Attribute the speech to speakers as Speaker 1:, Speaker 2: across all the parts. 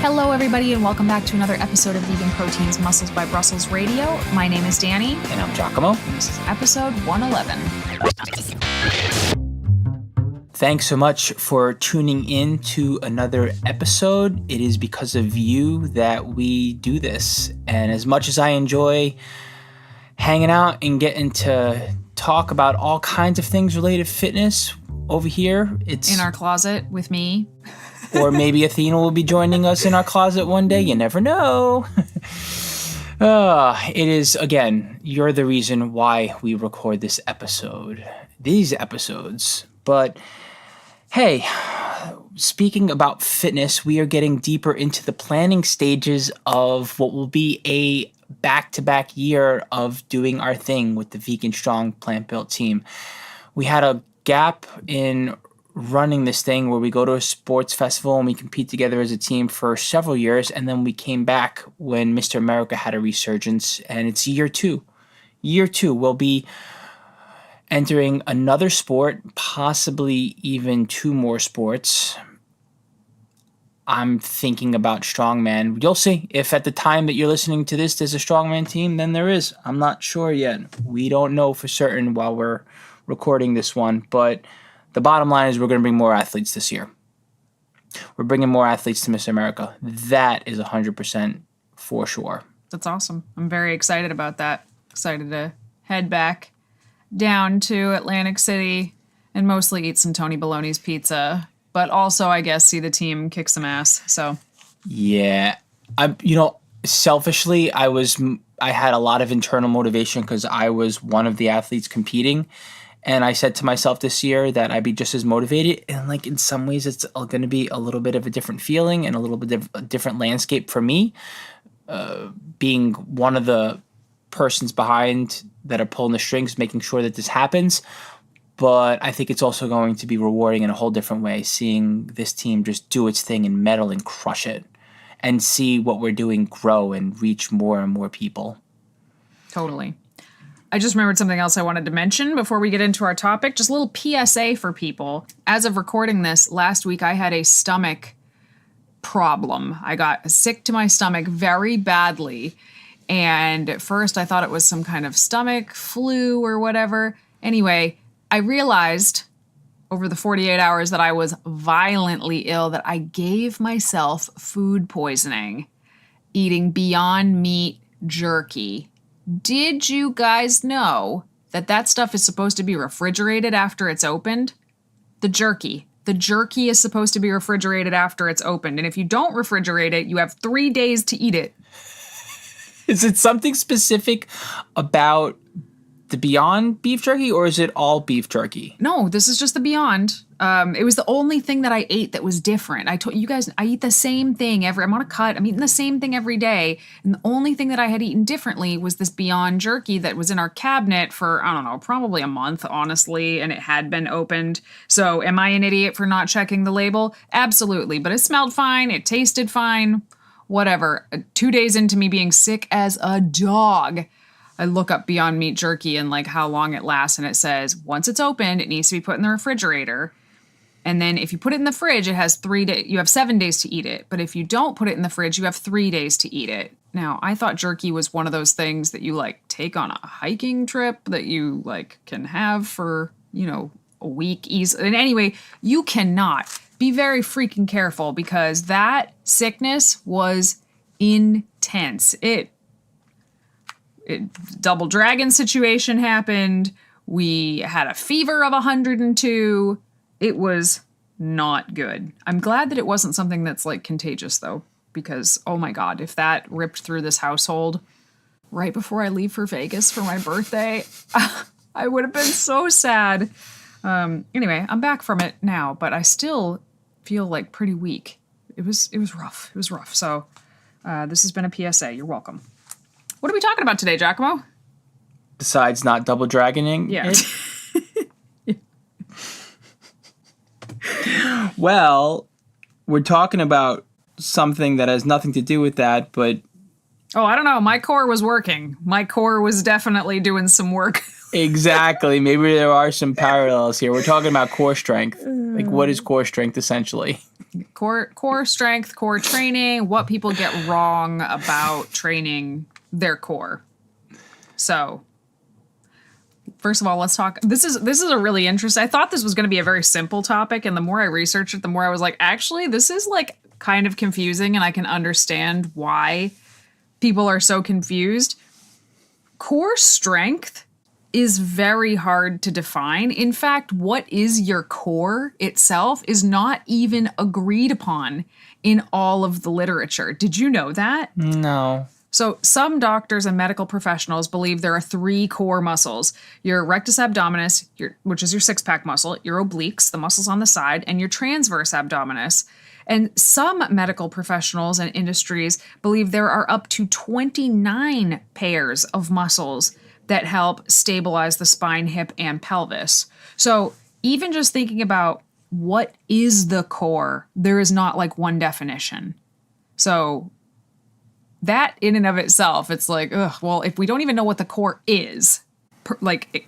Speaker 1: Hello, everybody, and welcome back to another episode of Vegan Proteins Muscles by Brussels Radio. My name is Danny.
Speaker 2: And I'm 𝐃𝐨𝐽.
Speaker 1: And this is episode 111.
Speaker 2: Thanks so much for tuning in to another episode. It is because of you that we do this. And as much as I enjoy hanging out and getting to talk about all kinds of things related to fitness over here, it's
Speaker 1: in our closet with me.
Speaker 2: Or maybe Athena will be joining us in our closet one day. You never know. It is, again, you're the reason why we record these episodes. But hey, speaking about fitness, we are getting deeper into the planning stages of what will be a back-to-back year of doing our thing with the Vegan Strong Plant Built team. We had a gap in running this thing where we go to a sports festival and we compete together as a team for several years, and then we came back when Mr. America had a resurgence, and it's year two. We'll be entering another sport, possibly even two more sports. I'm thinking about strongman. You'll see. If at the time that you're listening to this there's a strongman team, then there is. I'm not sure yet. We don't know for certain while we're recording this one, but the bottom line is we're going to bring more athletes this year. We're bringing more athletes to Miss America. That is 100% for sure.
Speaker 1: That's awesome. I'm very excited about that. Excited to head back down to Atlantic City and mostly eat some Tony Baloney's pizza, but also, I guess, see the team kick some ass. So,
Speaker 2: yeah, selfishly, I had a lot of internal motivation because I was one of the athletes competing. And I said to myself this year that I'd be just as motivated. And like in some ways, it's going to be a little bit of a different feeling and a little bit of a different landscape for me, being one of the persons behind that are pulling the strings, making sure that this happens. But I think it's also going to be rewarding in a whole different way, seeing this team just do its thing and medal and crush it and see what we're doing grow and reach more and more people.
Speaker 1: Totally. I just remembered something else I wanted to mention before we get into our topic. Just a little PSA for people. As of recording this, last week I had a stomach problem. I got sick to my stomach very badly. And at first I thought it was some kind of stomach flu or whatever. Anyway, I realized over the 48 hours that I was violently ill, that I gave myself food poisoning eating Beyond Meat jerky. Did you guys know that that stuff is supposed to be refrigerated after it's opened? The jerky. The jerky is supposed to be refrigerated after it's opened. And if you don't refrigerate it, you have 3 days to eat it.
Speaker 2: Is it something specific about the Beyond beef jerky, or is it all beef jerky?
Speaker 1: No, this is just the Beyond. It was the only thing that I ate that was different. I told you guys, I eat the same thing I'm on a cut. I'm eating the same thing every day. And the only thing that I had eaten differently was this Beyond jerky that was in our cabinet for, I don't know, probably a month, honestly. And it had been opened. So am I an idiot for not checking the label? Absolutely. But it smelled fine. It tasted fine. Whatever. 2 days into me being sick as a dog, I look up Beyond Meat jerky and like how long it lasts, and it says once it's opened, it needs to be put in the refrigerator. And then if you put it in the fridge, it has 3 days. You have 7 days to eat it. But if you don't put it in the fridge, you have 3 days to eat it. Now, I thought jerky was one of those things that you like take on a hiking trip that you like can have for, a week easily. And anyway, you cannot. Be very freaking careful because that sickness was intense. It Double Dragon situation happened. We had a fever of 102. It was not good. I'm glad that it wasn't something that's like contagious though, because oh my God, if that ripped through this household right before I leave for Vegas for my birthday, I would have been so sad. Anyway, I'm back from it now, but I still feel like pretty weak. It was rough. It was rough. So this has been a PSA. You're welcome. What are we talking about today, 𝐃𝐨𝐽?
Speaker 2: Besides not double dragoning?
Speaker 1: Yeah.
Speaker 2: Well, we're talking about something that has nothing to do with that, but
Speaker 1: Oh, I don't know. My core was working. My core was definitely doing some work.
Speaker 2: Exactly. Maybe there are some parallels here. We're talking about core strength. Like, what is core strength essentially?
Speaker 1: Core strength, core training, what people get wrong about training their core. So, first of all, let's talk. This is a really interesting. I thought this was going to be a very simple topic, and the more I researched it, the more I was like, actually, this is like kind of confusing, and I can understand why people are so confused. Core strength is very hard to define. In fact, what is your core itself is not even agreed upon in all of the literature. Did you know that?
Speaker 2: No.
Speaker 1: So some doctors and medical professionals believe there are 3 core muscles. Your rectus abdominis, which is your six-pack muscle, your obliques, the muscles on the side, and your transverse abdominis. And some medical professionals and industries believe there are up to 29 pairs of muscles that help stabilize the spine, hip, and pelvis. So even just thinking about what is the core, there is not like one definition. So that in and of itself, it's like, ugh, well, if we don't even know what the core is,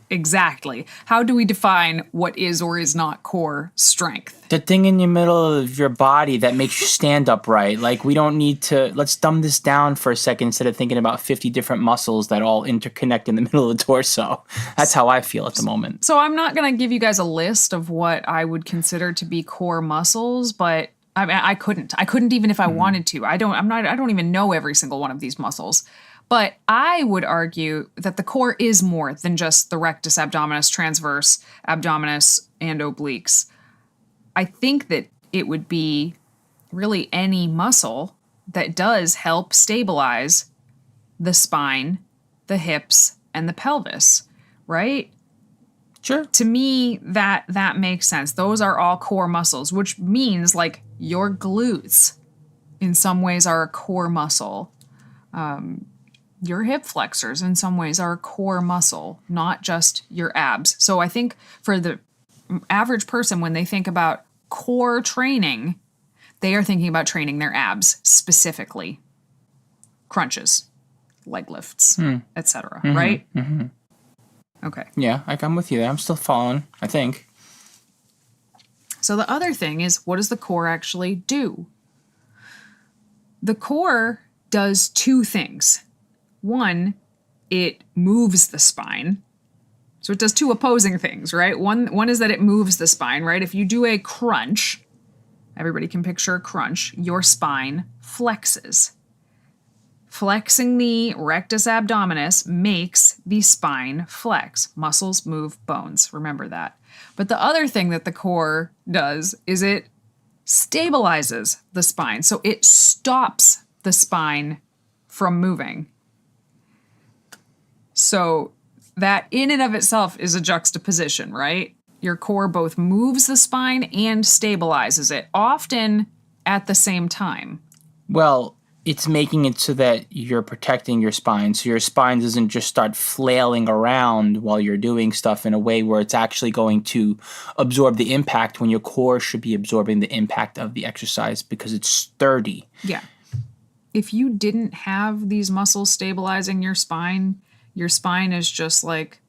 Speaker 1: exactly, how do we define what is or is not core strength?
Speaker 2: The thing in the middle of your body that makes you stand upright. Like, we don't need to, let's dumb this down for a second instead of thinking about 50 different muscles that all interconnect in the middle of the torso. That's how I feel at the moment.
Speaker 1: So I'm not going to give you guys a list of what I would consider to be core muscles, but I mean, I couldn't even if I wanted to. I don't even know every single one of these muscles. But I would argue that the core is more than just the rectus abdominis, transverse abdominis, and obliques. I think that it would be really any muscle that does help stabilize the spine, the hips, and the pelvis, right?
Speaker 2: Sure.
Speaker 1: To me, that makes sense. Those are all core muscles, which means like your glutes in some ways are a core muscle. Your hip flexors in some ways are a core muscle, not just your abs. So I think for the average person, when they think about core training, they are thinking about training their abs specifically. Crunches, leg lifts, etc. Right?
Speaker 2: Mm-hmm.
Speaker 1: Okay.
Speaker 2: Yeah, I'm with you there. I'm still following, I think.
Speaker 1: So the other thing is, what does the core actually do? The core does 2 things. One, it moves the spine. So it does 2 opposing things, right? One is that it moves the spine, right? If you do a crunch, everybody can picture a crunch, your spine flexes. Flexing the rectus abdominis makes the spine flex. Muscles move bones. Remember that. But the other thing that the core does is it stabilizes the spine. So it stops the spine from moving. So that in and of itself is a juxtaposition, right? Your core both moves the spine and stabilizes it, often at the same time.
Speaker 2: Well, it's making it so that you're protecting your spine. So your spine doesn't just start flailing around while you're doing stuff in a way where it's actually going to absorb the impact when your core should be absorbing the impact of the exercise because it's sturdy.
Speaker 1: Yeah. If you didn't have these muscles stabilizing your spine is just like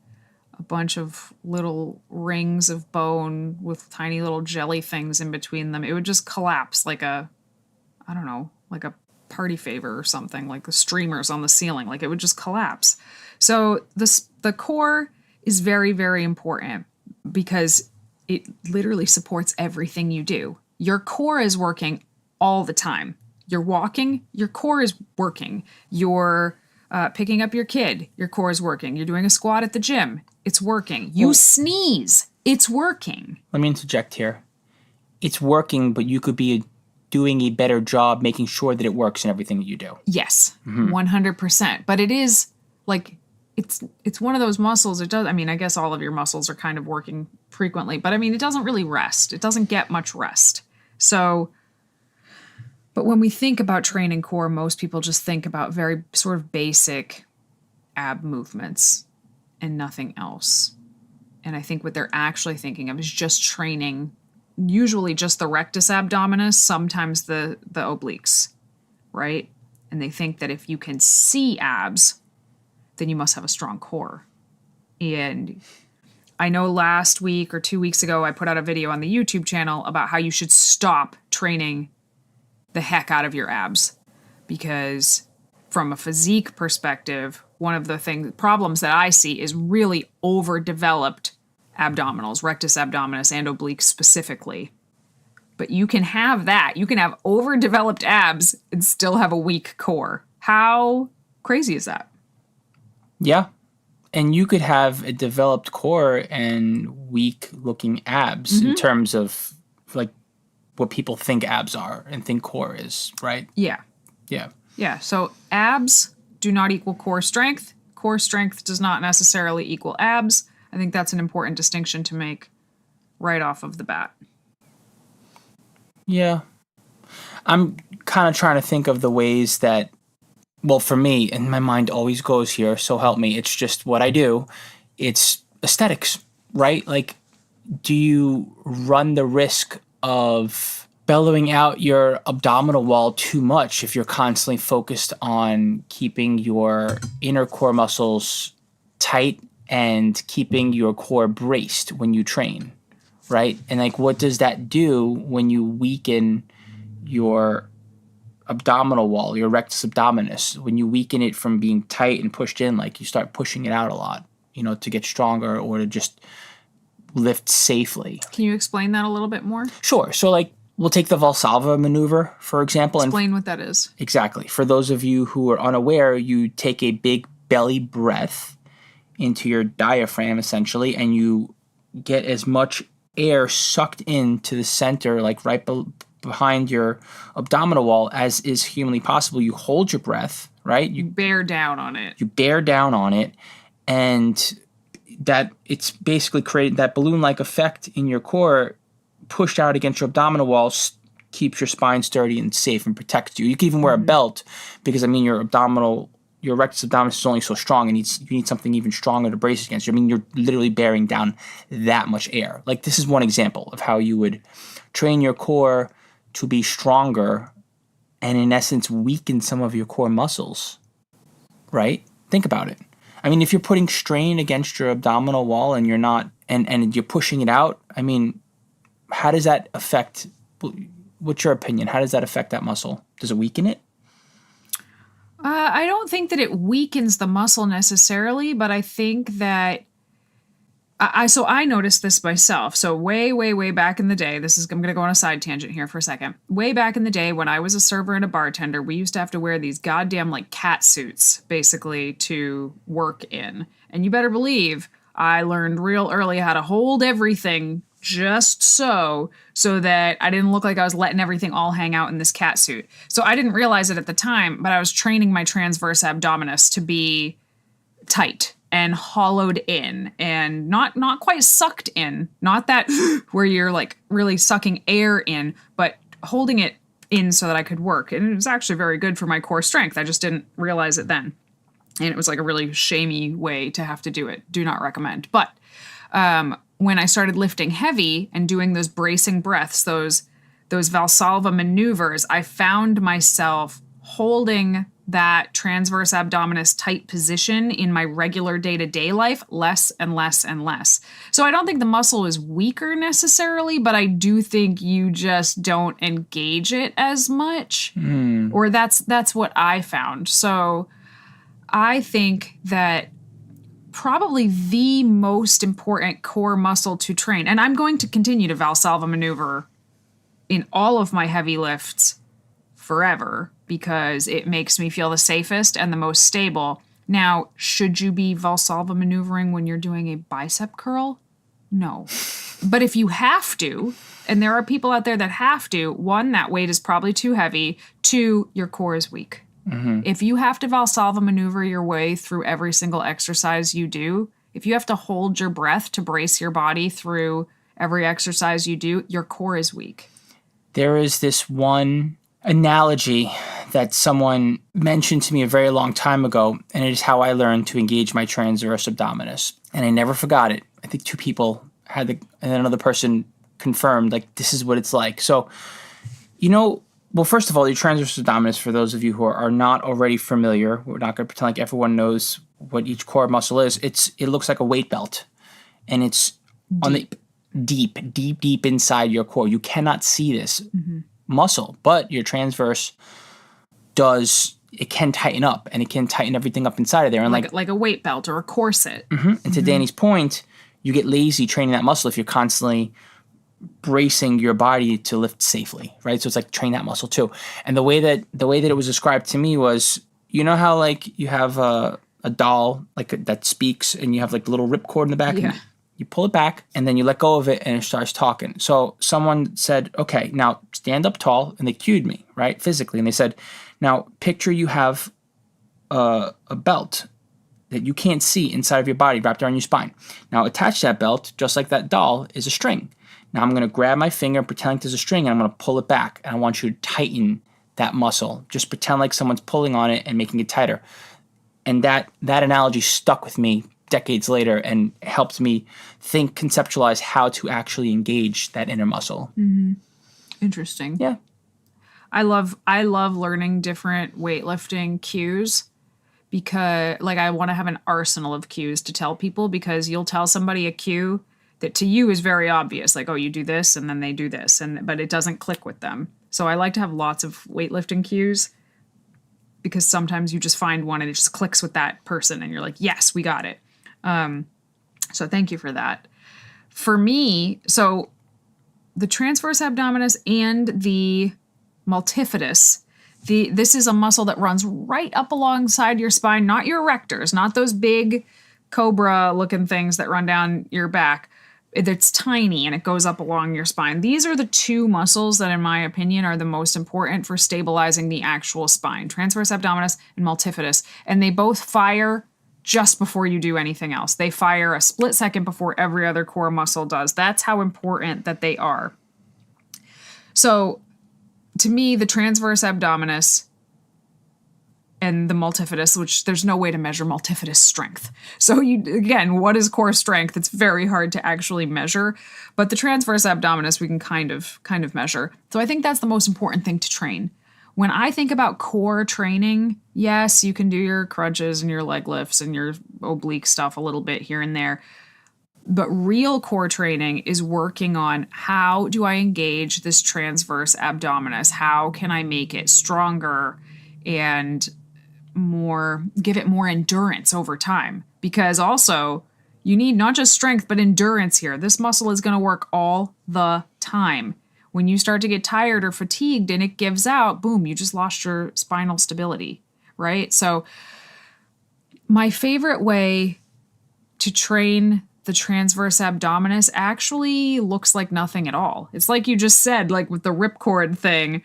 Speaker 1: a bunch of little rings of bone with tiny little jelly things in between them. It would just collapse like a party favor or something, like the streamers on the ceiling. Like it would just collapse. So the core is very, very important because it literally supports everything you do. Your core is working all the time. You're walking, your core is working. You're picking up your kid, your core is working. You're doing a squat at the gym, it's working. You sneeze, it's working.
Speaker 2: Let me interject here. It's working, but you could be doing a better job making sure that it works in everything that you do.
Speaker 1: Yes, 100%. But it is like, it's one of those muscles. It does, I mean, I guess all of your muscles are kind of working frequently, but I mean, it doesn't really rest. It doesn't get much rest. So, but when we think about training core, most people just think about very sort of basic ab movements and nothing else. And I think what they're actually thinking of is just training, usually just the rectus abdominis, sometimes the obliques, right? And they think that if you can see abs, then you must have a strong core. And I know last week or 2 weeks ago, I put out a video on the YouTube channel about how you should stop training the heck out of your abs. Because from a physique perspective, one of the problems that I see is really overdeveloped abdominals, rectus abdominis and obliques specifically. But you can have that. You can have overdeveloped abs and still have a weak core. How crazy is that?
Speaker 2: Yeah. And you could have a developed core and weak looking abs in terms of like what people think abs are and think core is, right?
Speaker 1: Yeah.
Speaker 2: Yeah.
Speaker 1: Yeah. So abs do not equal core strength. Core strength does not necessarily equal abs. I think that's an important distinction to make right off of the bat.
Speaker 2: Yeah. I'm kind of trying to think of the ways that, well, for me, and my mind always goes here, so help me, it's just what I do. It's aesthetics, right? Like, do you run the risk of bellowing out your abdominal wall too much if you're constantly focused on keeping your inner core muscles tight and keeping your core braced when you train, right? And like, what does that do when you weaken your abdominal wall, your rectus abdominis, when you weaken it from being tight and pushed in, like you start pushing it out a lot, to get stronger or to just lift safely.
Speaker 1: Can you explain that a little bit more?
Speaker 2: Sure. So like, we'll take the Valsalva maneuver, for example.
Speaker 1: Explain what that is.
Speaker 2: Exactly. For those of you who are unaware, you take a big belly breath into your diaphragm, essentially, and you get as much air sucked into the center, like right behind your abdominal wall as is humanly possible. You hold your breath, right?
Speaker 1: You bear down on it.
Speaker 2: You bear down on it, and that it's basically created that balloon-like effect in your core, pushed out against your abdominal wall, keeps your spine sturdy and safe and protects you. You can even wear a belt because, your rectus abdominis is only so strong, and you need something even stronger to brace against you. You're literally bearing down that much air. Like, this is one example of how you would train your core to be stronger and, in essence, weaken some of your core muscles, right? Think about it. If you're putting strain against your abdominal wall and you're not, and you're pushing it out, how does that affect, what's your opinion? How does that affect that muscle? Does it weaken it?
Speaker 1: I don't think that it weakens the muscle necessarily, but I think that I noticed this myself. So way, way, way back in the day, I'm going to go on a side tangent here for a second. Way back in the day when I was a server and a bartender, we used to have to wear these goddamn like cat suits basically to work in. And you better believe I learned real early how to hold everything just so that I didn't look like I was letting everything all hang out in this cat suit. So I didn't realize it at the time, but I was training my transverse abdominis to be tight and hollowed in and not quite sucked in. Not that where you're like really sucking air in, but holding it in so that I could work. And it was actually very good for my core strength. I just didn't realize it then. And it was like a really shamey way to have to do it. Do not recommend. But when I started lifting heavy and doing those bracing breaths, those Valsalva maneuvers, I found myself holding that transverse abdominis tight position in my regular day-to-day life less and less and less. So I don't think the muscle is weaker necessarily, but I do think you just don't engage it as much. Or that's what I found. So I think that probably the most important core muscle to train, and I'm going to continue to Valsalva maneuver in all of my heavy lifts forever because it makes me feel the safest and the most stable. Now, should you be Valsalva maneuvering when you're doing a bicep curl? No. But if you have to, and there are people out there that have to, one, that weight is probably too heavy. Two, your core is weak. If you have to Valsalva maneuver your way through every single exercise you do, if you have to hold your breath to brace your body through every exercise you do, your core is weak.
Speaker 2: There is this one analogy that someone mentioned to me a very long time ago, and it is how I learned to engage my transverse abdominis. And I never forgot it. I think two people and another person confirmed, like, this is what it's like. So, Well, first of all, your transverse abdominis, for those of you who are not already familiar, we're not going to pretend like everyone knows what each core muscle is. It looks like a weight belt, and it's on the deep inside your core. You cannot see this muscle, but your transverse it can tighten up, and it can tighten everything up inside of there. And
Speaker 1: like a weight belt or a corset.
Speaker 2: And to Danny's point, you get lazy training that muscle if you're constantly bracing your body to lift safely, right? So it's like train that muscle too. And the way that it was described to me was, you know how like you have a doll like that speaks, and you have like the little ripcord in the back.
Speaker 1: Yeah.
Speaker 2: And you pull it back, and then you let go of it, and it starts talking. So someone said, okay, now stand up tall, and they cued me, right, physically. And they said, now picture you have a belt that you can't see inside of your body wrapped around your spine. Now attach that belt, just like that doll, is a string. Now I'm going to grab my finger and pretend like there's a string, and I'm going to pull it back. And I want you to tighten that muscle. Just pretend like someone's pulling on it and making it tighter. And that analogy stuck with me decades later and helped me conceptualize how to actually engage that inner muscle.
Speaker 1: Interesting.
Speaker 2: Yeah.
Speaker 1: I love learning different weightlifting cues, because like I want to have an arsenal of cues to tell people, because you'll tell somebody a cue that to you is very obvious, like, oh, you do this and then they do this, but it doesn't click with them. So I like to have lots of weightlifting cues, because sometimes you just find one and it just clicks with that person and you're like, yes, we got it. So thank you for that. For me, so the transverse abdominis and the multifidus, this is a muscle that runs right up alongside your spine, not your erectors, not those big cobra looking things that run down your back. It's tiny and it goes up along your spine. These are the two muscles that, in my opinion, are the most important for stabilizing the actual spine, transverse abdominis and multifidus. And they both fire just before you do anything else. They fire a split second before every other core muscle does. That's how important that they are. So to me, the transverse abdominis and the multifidus, which there's no way to measure multifidus strength. So again, what is core strength? It's very hard to actually measure, but the transverse abdominis we can kind of measure. So I think that's the most important thing to train. When I think about core training, yes, you can do your crunches and your leg lifts and your oblique stuff a little bit here and there. But real core training is working on, how do I engage this transverse abdominis? How can I make it stronger and give it more endurance over time? Because also you need not just strength, but endurance here. This muscle is going to work all the time. When you start to get tired or fatigued and it gives out, boom, you just lost your spinal stability, right? So my favorite way to train the transverse abdominis actually looks like nothing at all. It's like you just said, like with the ripcord thing.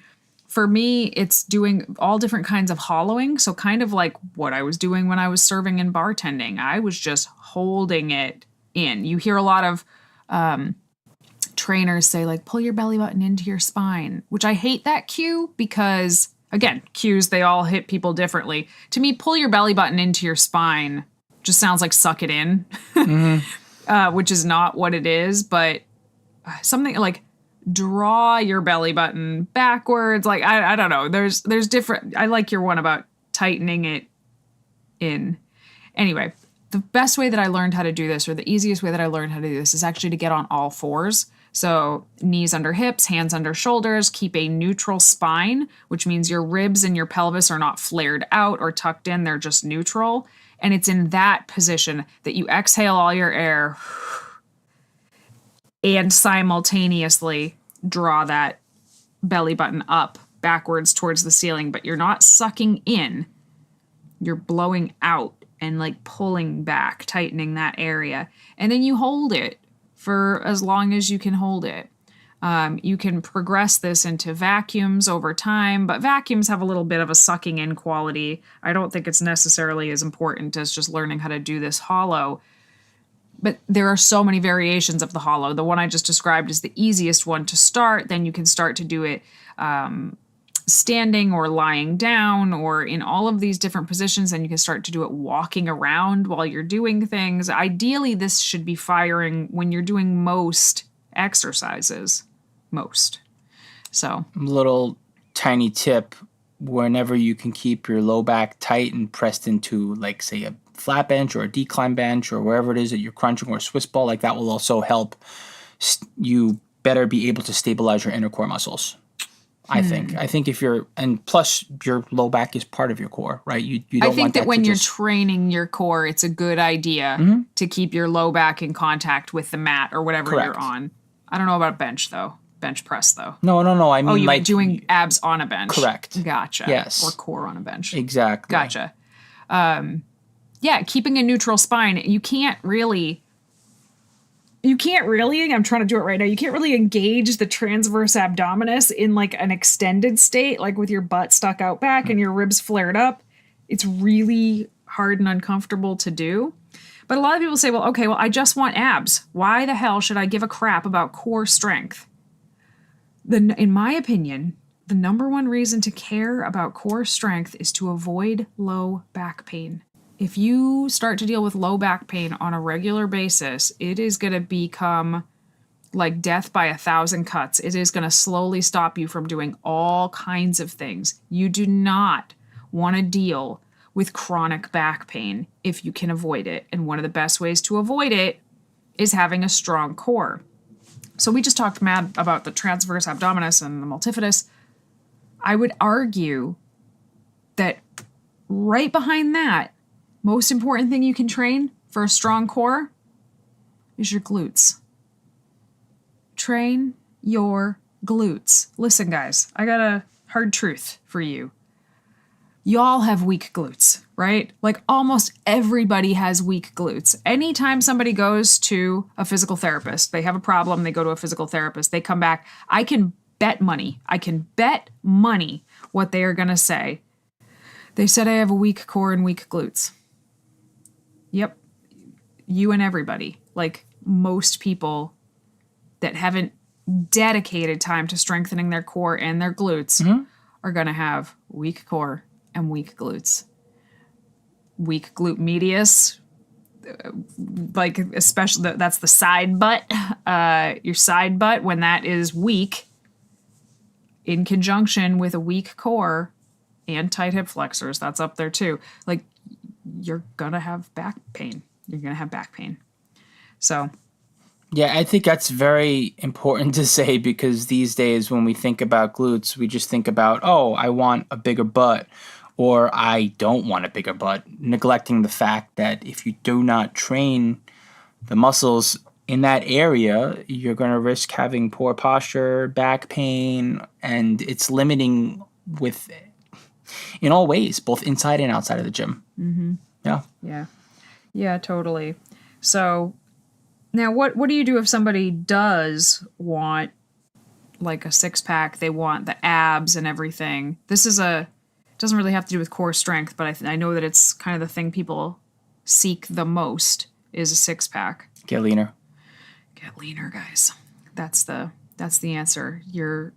Speaker 1: For me, it's doing all different kinds of hollowing. So kind of like what I was doing when I was serving and bartending. I was just holding it in. You hear a lot of trainers say, like, pull your belly button into your spine, which I hate that cue, because again, cues, they all hit people differently. To me, pull your belly button into your spine just sounds like suck it in, which is not what it is, but something like draw your belly button backwards. Like, I don't know. There's different. I like your one about tightening it in. Anyway, the best way that I learned how to do this, or the easiest way that I learned how to do this, is actually to get on all fours. So knees under hips, hands under shoulders, keep a neutral spine, which means your ribs and your pelvis are not flared out or tucked in. They're just neutral. And it's in that position that you exhale all your air and simultaneously draw that belly button up backwards towards the ceiling, but you're not sucking in. You're blowing out and like pulling back, tightening that area. And then you hold it for as long as you can hold it. You can progress this into vacuums over time, but vacuums have a little bit of a sucking in quality. I don't think it's necessarily as important as just learning how to do this hollow. But there are so many variations of the hollow. The one I just described is the easiest one to start. Then you can start to do it standing or lying down or in all of these different positions. And you can start to do it walking around while you're doing things. Ideally, this should be firing when you're doing most exercises. Most. So
Speaker 2: little tiny tip, whenever you can keep your low back tight and pressed into, like, say, a flat bench or a decline bench or wherever it is that you're crunching, or a Swiss ball, like that will also help you better be able to stabilize your inner core muscles. I think if you're, and plus your low back is part of your core, right? You don't
Speaker 1: I think
Speaker 2: want
Speaker 1: that when you're
Speaker 2: just,
Speaker 1: training your core, it's a good idea to keep your low back in contact with the mat or whatever
Speaker 2: Correct.
Speaker 1: you're on. I don't know about bench though. Bench press though.
Speaker 2: No. I mean,
Speaker 1: You
Speaker 2: like
Speaker 1: meant doing abs on a bench.
Speaker 2: Correct.
Speaker 1: Gotcha.
Speaker 2: Yes.
Speaker 1: Or core on a bench.
Speaker 2: Exactly.
Speaker 1: Gotcha. Yeah, keeping a neutral spine. You can't really, I'm trying to do it right now. You can't really engage the transverse abdominis in like an extended state, like with your butt stuck out back and your ribs flared up. It's really hard and uncomfortable to do. But a lot of people say, well, okay, I just want abs. Why the hell should I give a crap about core strength? In my opinion, the number one reason to care about core strength is to avoid low back pain. If you start to deal with low back pain on a regular basis, it is going to become like death by 1,000 cuts. It is going to slowly stop you from doing all kinds of things. You do not want to deal with chronic back pain if you can avoid it. And one of the best ways to avoid it is having a strong core. So we just talked mad about the transverse abdominis and the multifidus. I would argue that right behind that, most important thing you can train for a strong core is your glutes. Train your glutes. Listen, guys, I got a hard truth for you. Y'all have weak glutes, right? Like almost everybody has weak glutes. Anytime somebody goes to a physical therapist, they have a problem, they go to a physical therapist, they come back, I can bet money what they are going to say. They said I have a weak core and weak glutes. Yep. You and everybody. Like most people that haven't dedicated time to strengthening their core and their glutes are going to have weak core and weak glutes. Weak glute medius, like especially that's the side butt, your side butt, when that is weak in conjunction with a weak core and tight hip flexors, that's up there too. Like you're going to have back pain. So,
Speaker 2: yeah, I think that's very important to say, because these days when we think about glutes, we just think about, oh, I want a bigger butt, or I don't want a bigger butt, neglecting the fact that if you do not train the muscles in that area, you're going to risk having poor posture, back pain, and it's limiting in all ways, both inside and outside of the gym.
Speaker 1: Yeah, totally. So now what do you do if somebody does want like a six pack? They want the abs and everything. It doesn't really have to do with core strength, but I know that it's kind of the thing people seek the most is a six pack.
Speaker 2: Get leaner,
Speaker 1: guys. That's the answer. You're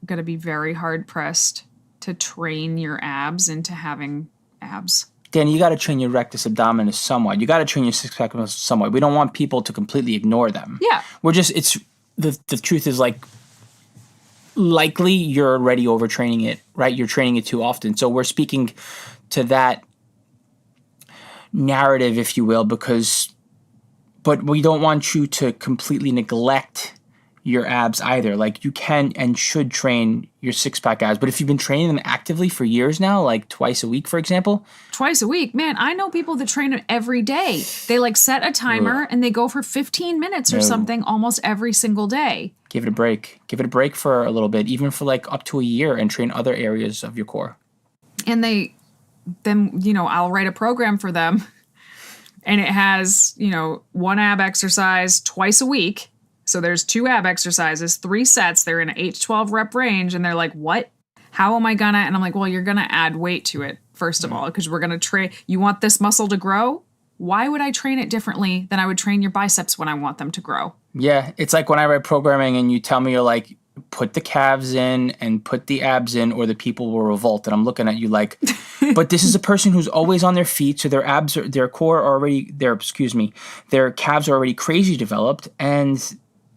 Speaker 1: going to be very hard pressed to train your abs into having abs.
Speaker 2: Danny, you got to train your rectus abdominis somewhat. You got to train your six-pack muscles somewhat. We don't want people to completely ignore them.
Speaker 1: Yeah.
Speaker 2: The truth is, like, likely you're already overtraining it, right? You're training it too often. So we're speaking to that narrative, if you will, but we don't want you to completely neglect your abs either. Like, you can and should train your six-pack abs, but if you've been training them actively for years now, like twice a week, for example.
Speaker 1: Twice a week? Man, I know people that train it every day. They like set a timer and they go for 15 minutes or something almost every single day.
Speaker 2: Give it a break. Give it a break for a little bit, even for like up to a year, and train other areas of your core.
Speaker 1: And then I'll write a program for them and it has, one ab exercise twice a week. So there's 2 ab exercises, 3 sets. They're in an 8 to 12 rep range. And they're like, what? How am I gonna? And I'm like, well, you're gonna add weight to it, first of all, because we're gonna train. You want this muscle to grow? Why would I train it differently than I would train your biceps when I want them to grow?
Speaker 2: Yeah, it's like when I write programming and you tell me, you're like, put the calves in and put the abs in, or the people will revolt. And I'm looking at you like, but this is a person who's always on their feet. So their calves are already crazy developed, and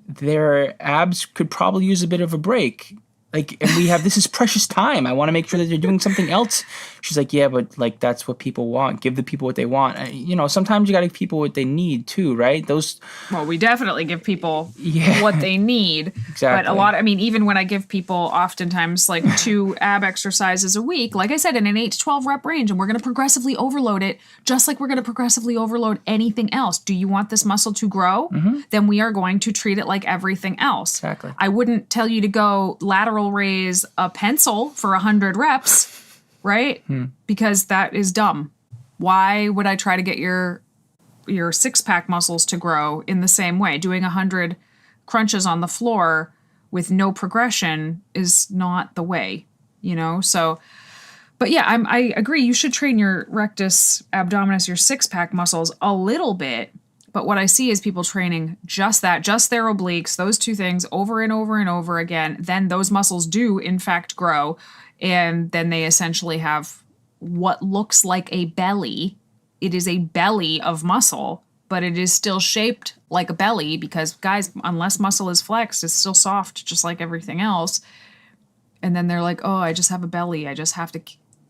Speaker 2: their abs could probably use a bit of a break. Like, and we have, this is precious time. I want to make sure that they're doing something else. She's like, yeah, but like, that's what people want. Give the people what they want. You know, sometimes you got to give people what they need too, right?
Speaker 1: Well, we definitely give people
Speaker 2: Yeah.
Speaker 1: what they need.
Speaker 2: Exactly.
Speaker 1: But I mean, even when I give people oftentimes like 2 ab exercises a week, like I said, in an 8 to 12 rep range, and we're going to progressively overload it, just like we're going to progressively overload anything else. Do you want this muscle to grow? Then we are going to treat it like everything else.
Speaker 2: Exactly.
Speaker 1: I wouldn't tell you to go lateral raise a pencil for 100 reps, right? Because that is dumb. Why would I try to get your 6-pack muscles to grow in the same way? Doing 100 crunches on the floor with no progression is not the way, you know? So, but yeah, I agree. You should train your rectus abdominis, your 6-pack muscles a little bit. But what I see is people training just their obliques, those 2 things over and over and over again. Then those muscles do, in fact, grow. And then they essentially have what looks like a belly. It is a belly of muscle, but it is still shaped like a belly because, guys, unless muscle is flexed, it's still soft, just like everything else. And then they're like, oh, I just have a belly. I just have to.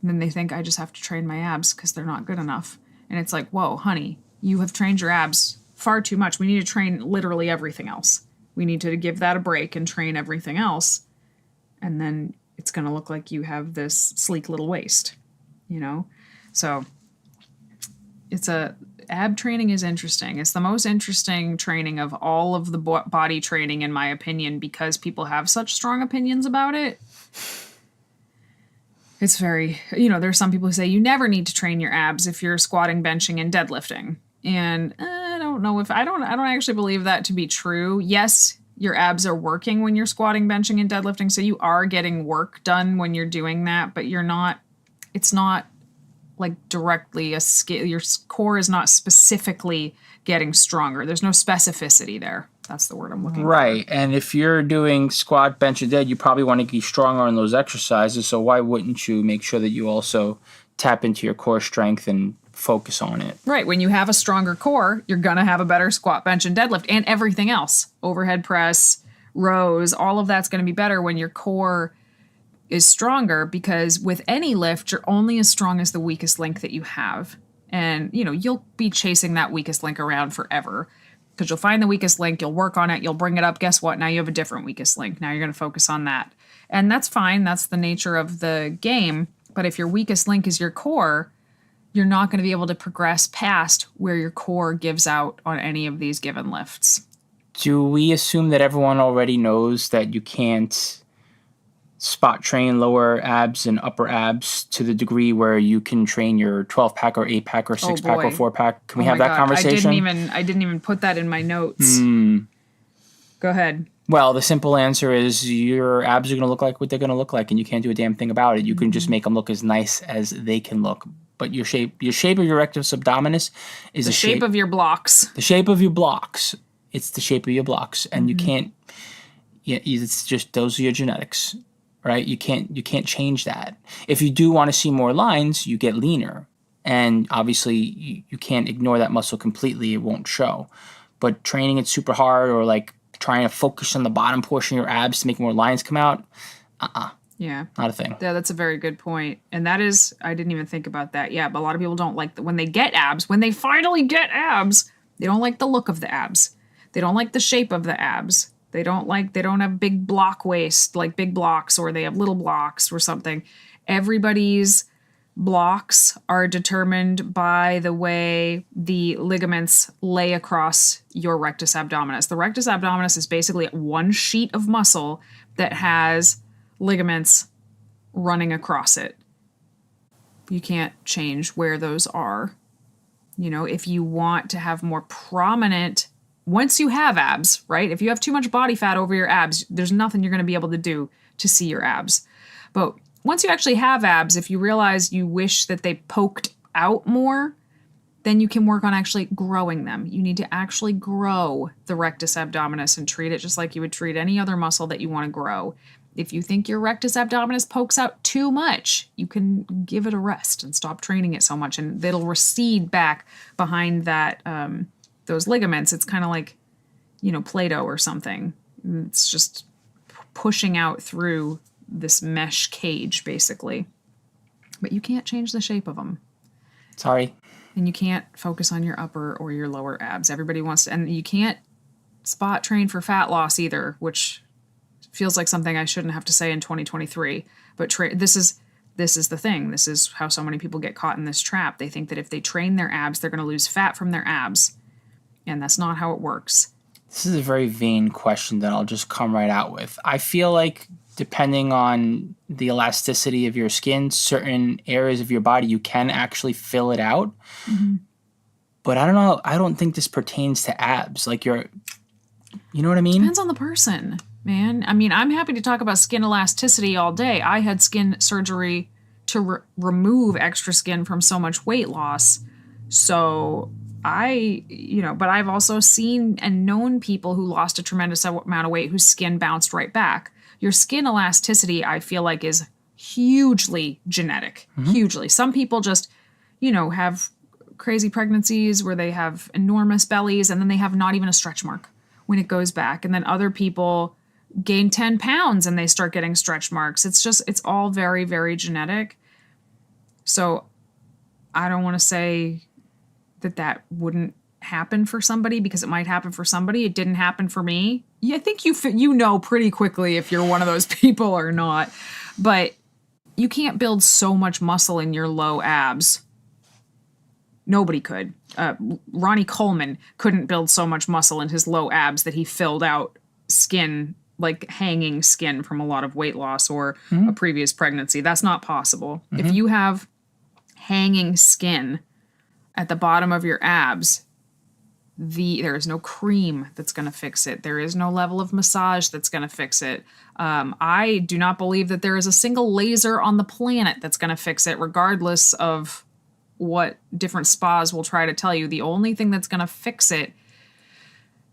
Speaker 1: And then they think I just have to train my abs because they're not good enough. And it's like, whoa, honey. You have trained your abs far too much. We need to train literally everything else. We need to give that a break and train everything else. And then it's going to look like you have this sleek little waist, you know? So ab training is interesting. It's the most interesting training of all of the body training, in my opinion, because people have such strong opinions about it. It's very, there's some people who say you never need to train your abs if you're squatting, benching, and deadlifting. And I don't know if I don't actually believe that to be true. Yes, your abs are working when you're squatting, benching, and deadlifting. So you are getting work done when you're doing that, but it's not like directly a skill. Your core is not specifically getting stronger. There's no specificity there. That's the word I'm looking for.
Speaker 2: Right. And if you're doing squat, bench, and dead, you probably want to get stronger on those exercises. So why wouldn't you make sure that you also tap into your core strength and focus on it?
Speaker 1: Right. When you have a stronger core, you're going to have a better squat, bench, and deadlift, and everything else. Overhead press, rows, all of that's going to be better when your core is stronger, because with any lift, you're only as strong as the weakest link that you have. And, you'll be chasing that weakest link around forever. Because you'll find the weakest link, you'll work on it, you'll bring it up. Guess what? Now you have a different weakest link. Now you're going to focus on that. And that's fine. That's the nature of the game. But if your weakest link is your core, you're not going to be able to progress past where your core gives out on any of these given lifts.
Speaker 2: Do we assume that everyone already knows that you can't spot train lower abs and upper abs to the degree where you can train your 12-pack or 8-pack or 6-pack or 4-pack? Can we have that conversation?
Speaker 1: I didn't even put that in my notes. Go ahead.
Speaker 2: Well, the simple answer is your abs are going to look like what they're going to look like, and you can't do a damn thing about it. You can just make them look as nice as they can look. But your shape of your rectus abdominis is
Speaker 1: the shape of your blocks.
Speaker 2: The shape of your blocks. It's the shape of your blocks, and you can't. Yeah, it's just those are your genetics. Right? You can't change that. If you do want to see more lines, you get leaner. And obviously you can't ignore that muscle completely. It won't show. But training it super hard or like trying to focus on the bottom portion of your abs to make more lines come out,
Speaker 1: Yeah.
Speaker 2: not a thing.
Speaker 1: Yeah, that's a very good point. And that is, I didn't even think about that. Yeah, but a lot of people don't like when they get abs, when they finally get abs, they don't like the look of the abs. They don't like the shape of the abs. They don't have big block waist, like big blocks, or they have little blocks or something. Everybody's blocks are determined by the way the ligaments lay across your rectus abdominis. The rectus abdominis is basically one sheet of muscle that has ligaments running across it. You can't change where those are. If you want to have more prominent, once you have abs, right? If you have too much body fat over your abs, there's nothing you're going to be able to do to see your abs. But once you actually have abs, if you realize you wish that they poked out more, then you can work on actually growing them. You need to actually grow the rectus abdominis and treat it just like you would treat any other muscle that you want to grow. If you think your rectus abdominis pokes out too much, you can give it a rest and stop training it so much, and it'll recede back behind that those ligaments. It's kind of like, Play-Doh or something. It's just pushing out through this mesh cage, basically. But you can't change the shape of them.
Speaker 2: Sorry.
Speaker 1: And you can't focus on your upper or your lower abs. Everybody wants to, and you can't spot train for fat loss either, which feels like something I shouldn't have to say in 2023. But this is the thing. This is how so many people get caught in this trap. They think that if they train their abs, they're going to lose fat from their abs. And that's not how it works.
Speaker 2: This is a very vain question that I'll just come right out with. I feel like depending on the elasticity of your skin, certain areas of your body, you can actually fill it out. Mm-hmm. But I don't know. I don't think this pertains to abs. Like you know what I mean?
Speaker 1: Depends on the person, man. I mean, I'm happy to talk about skin elasticity all day. I had skin surgery to remove extra skin from so much weight loss. So but I've also seen and known people who lost a tremendous amount of weight whose skin bounced right back. Your skin elasticity, I feel like, is hugely genetic. Mm-hmm. Hugely. Some people just, have crazy pregnancies where they have enormous bellies and then they have not even a stretch mark when it goes back. And then other people gain 10 pounds and they start getting stretch marks. It's all very, very genetic. So I don't want to say that wouldn't happen for somebody because it might happen for somebody. It didn't happen for me. Yeah, I think you know pretty quickly if you're one of those people or not. But you can't build so much muscle in your low abs. Nobody could. Ronnie Coleman couldn't build so much muscle in his low abs that he filled out skin, like hanging skin from a lot of weight loss or a previous pregnancy. That's not possible. Mm-hmm. If you have hanging skin at the bottom of your abs, there is no cream that's going to fix it. There is no level of massage that's going to fix it. I do not believe that there is a single laser on the planet that's going to fix it, regardless of what different spas will try to tell you. The only thing that's going to fix it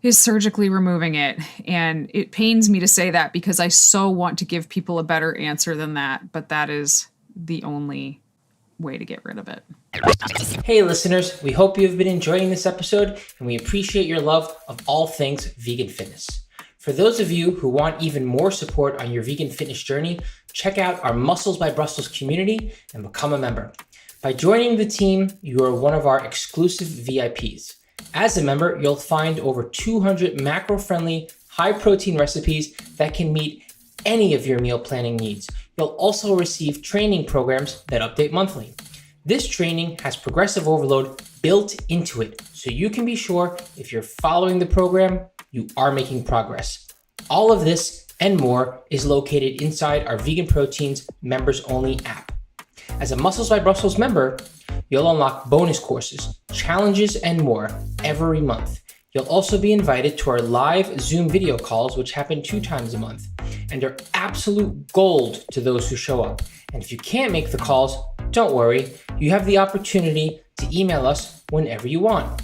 Speaker 1: is surgically removing it. And it pains me to say that because I so want to give people a better answer than that, but that is the only way to get rid of it.
Speaker 2: Hey listeners, we hope you've been enjoying this episode and we appreciate your love of all things vegan fitness. For those of you who want even more support on your vegan fitness journey, check out our Muscles by Brussels community and become a member. By joining the team, you are one of our exclusive VIPs. As a member, you'll find over 200 macro-friendly, high-protein recipes that can meet any of your meal planning needs. You'll also receive training programs that update monthly. This training has progressive overload built into it, so you can be sure if you're following the program, you are making progress. All of this and more is located inside our VeganProteins members-only app. As a Muscles by Brussels member, you'll unlock bonus courses, challenges, and more every month. You'll also be invited to our live Zoom video calls, which happen 2 times a month, and are absolute gold to those who show up. And if you can't make the calls, don't worry, you have the opportunity to email us whenever you want.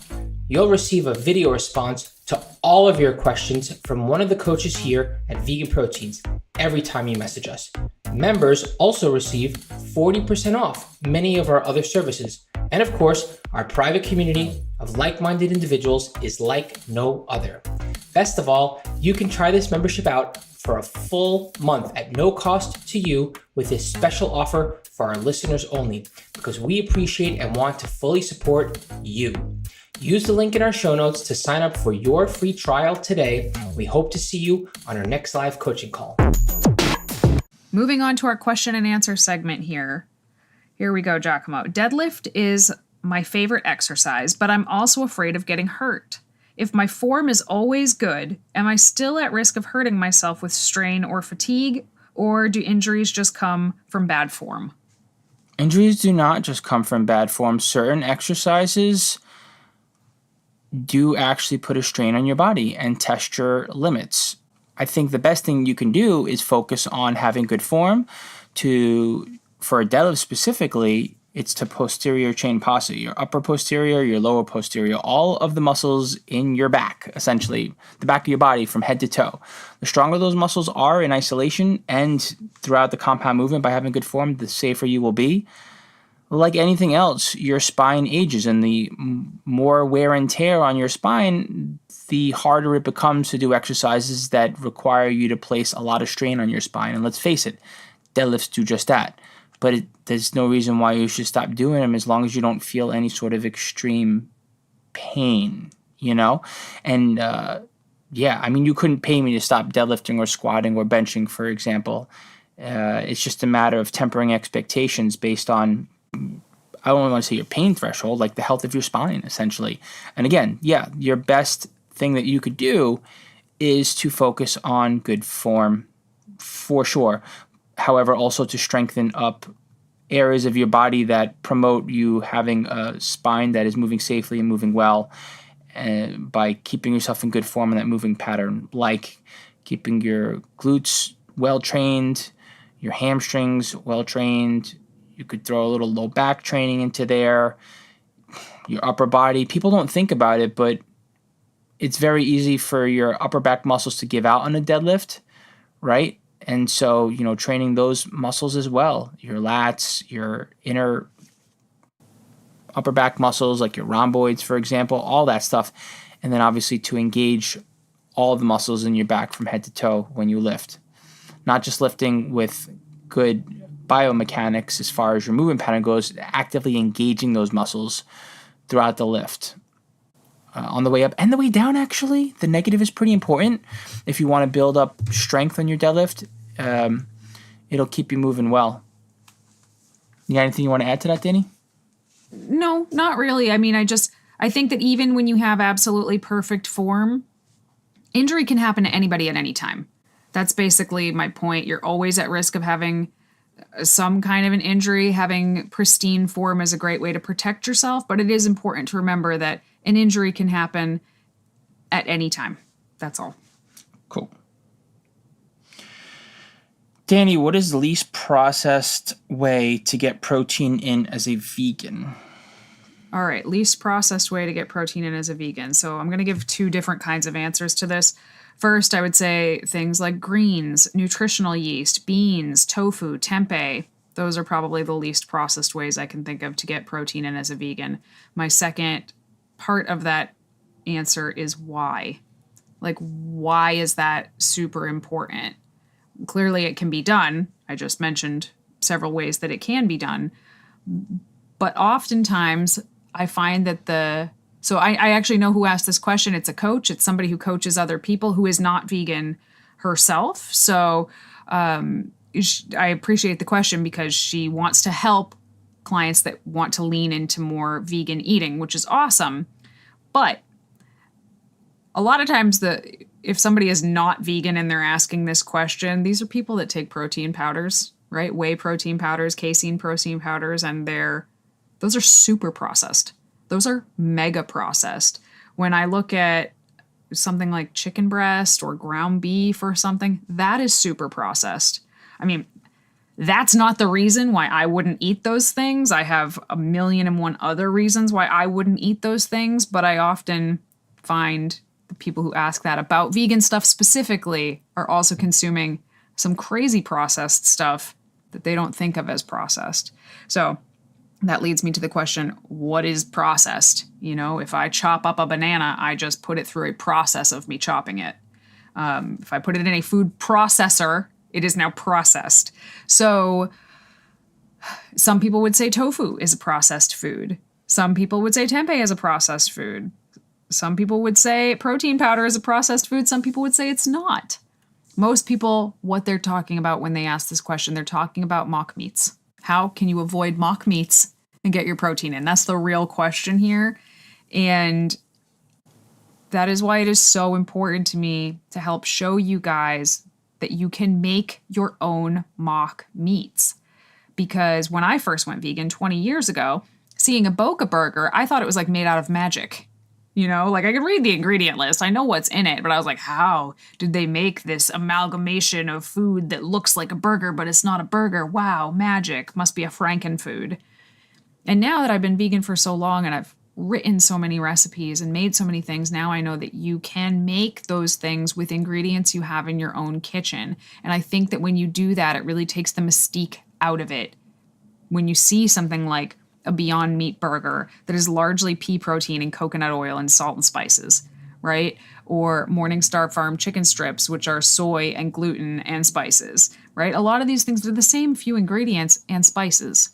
Speaker 2: You'll receive a video response to all of your questions from one of the coaches here at VeganProteins every time you message us. Members also receive 40% off many of our other services. And of course, our private community of like-minded individuals is like no other. Best of all, you can try this membership out for a full month at no cost to you with this special offer for our listeners only, because we appreciate and want to fully support you. Use the link in our show notes to sign up for your free trial today. We hope to see you on our next live coaching call.
Speaker 1: Moving on to our question and answer segment here. Here we go, Giacomo. Deadlift is my favorite exercise, but I'm also afraid of getting hurt. If my form is always good, am I still at risk of hurting myself with strain or fatigue, or do injuries just come from bad form?
Speaker 2: Injuries do not just come from bad form. Certain exercises do actually put a strain on your body and test your limits. I think the best thing you can do is focus on having good form. For a deadlift specifically, it's to posterior chain posture, your upper posterior, your lower posterior, all of the muscles in your back, essentially, the back of your body from head to toe. The stronger those muscles are in isolation and throughout the compound movement by having good form, the safer you will be. Like anything else, your spine ages, and the more wear and tear on your spine, the harder it becomes to do exercises that require you to place a lot of strain on your spine. And let's face it, deadlifts do just that. But there's no reason why you should stop doing them as long as you don't feel any sort of extreme pain, you know? And yeah, I mean, you couldn't pay me to stop deadlifting or squatting or benching, for example. It's just a matter of tempering expectations based on, I don't want to say your pain threshold, like the health of your spine, essentially. And again, yeah, your best thing that you could do is to focus on good form, for sure. However, also to strengthen up areas of your body that promote you having a spine that is moving safely and moving well, by keeping yourself in good form in that moving pattern, like keeping your glutes well trained, your hamstrings well trained. You could throw a little low back training into there, your upper body. People don't think about it, but it's very easy for your upper back muscles to give out on a deadlift, right? And so, you know, training those muscles as well, your lats, your inner upper back muscles, like your rhomboids, for example, all that stuff. And then obviously to engage all the muscles in your back from head to toe when you lift. Not just lifting with good biomechanics as far as your movement pattern goes, actively engaging those muscles throughout the lift. On the way up and the way down, actually, the negative is pretty important. If you want to build up strength on your deadlift, it'll keep you moving well. You got anything you want to add to that, Danny?
Speaker 1: No, not really. I mean, I think that even when you have absolutely perfect form, injury can happen to anybody at any time. That's basically my point. You're always at risk of having some kind of an injury. Having pristine form is a great way to protect yourself, but it is important to remember that an injury can happen at any time. That's all.
Speaker 2: Cool. Danny, what is the least processed way to get protein in as a vegan?
Speaker 1: All right, least processed way to get protein in as a vegan. So I'm going to give two different kinds of answers to this. First, I would say things like greens, nutritional yeast, beans, tofu, tempeh. Those are probably the least processed ways I can think of to get protein in as a vegan. My second part of that answer is why. Like, why is that super important? Clearly, it can be done. I just mentioned several ways that it can be done. But oftentimes, I find that so I actually know who asked this question. It's a coach. It's somebody who coaches other people who is not vegan herself. So I appreciate the question because she wants to help clients that want to lean into more vegan eating, which is awesome. But a lot of times if somebody is not vegan and they're asking this question, these are people that take protein powders, right? Whey protein powders, casein protein powders, and those are super processed. Those are mega processed. When I look at something like chicken breast or ground beef or something, that is super processed. I mean, that's not the reason why I wouldn't eat those things. I have 1,000,001 other reasons why I wouldn't eat those things, but I often find the people who ask that about vegan stuff specifically are also consuming some crazy processed stuff that they don't think of as processed. So that leads me to the question, what is processed? You know, if I chop up a banana, I just put it through a process of me chopping it. If I put it in a food processor, it is now processed. So some people would say tofu is a processed food. Some people would say tempeh is a processed food. Some people would say protein powder is a processed food. Some people would say it's not. Most people, what they're talking about when they ask this question, they're talking about mock meats. How can you avoid mock meats and get your protein in? That's the real question here. And that is why it is so important to me to help show you guys that you can make your own mock meats. Because when I first went vegan 20 years ago, seeing a Boca burger, I thought it was like made out of magic. You know, like I could read the ingredient list. I know what's in it, but I was like, how did they make this amalgamation of food that looks like a burger, but it's not a burger? Wow, magic. Must be a Frankenfood. And now that I've been vegan for so long and I've written so many recipes and made so many things, now I know that you can make those things with ingredients you have in your own kitchen. And I think that when you do that, it really takes the mystique out of it. When you see something like a Beyond Meat burger that is largely pea protein and coconut oil and salt and spices, right? Or Morningstar Farm chicken strips, which are soy and gluten and spices, right? A lot of these things are the same few ingredients and spices.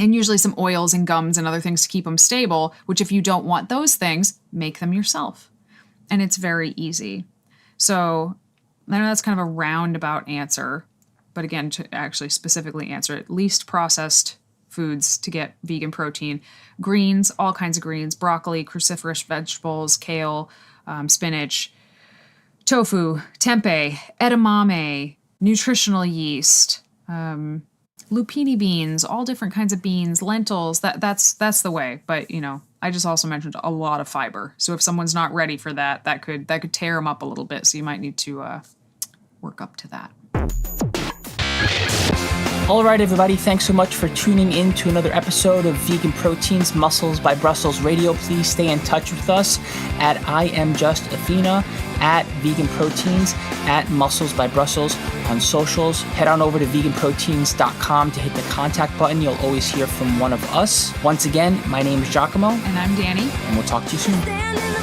Speaker 1: And usually some oils and gums and other things to keep them stable, which if you don't want those things, make them yourself. And it's very easy. So I know that's kind of a roundabout answer, but again, to actually specifically answer it, least processed foods to get vegan protein. Greens, all kinds of greens, broccoli, cruciferous vegetables, kale, spinach, tofu, tempeh, edamame, nutritional yeast, lupini beans, all different kinds of beans, lentils. That's the way. But I just also mentioned a lot of fiber. So if someone's not ready for that, that could tear them up a little bit. So you might need to work up to that.
Speaker 2: All right, everybody, thanks so much for tuning in to another episode of Vegan Proteins Muscles by Brussels Radio. Please stay in touch with us at I Am Just Athena, at Vegan Proteins, at Muscles by Brussels on socials. Head on over to veganproteins.com to hit the contact button. You'll always hear from one of us. Once again, my name is 𝐬𝐿𝐫𝐿,
Speaker 1: And I'm Danny.
Speaker 2: and we'll talk to you soon.
Speaker 3: Stand in the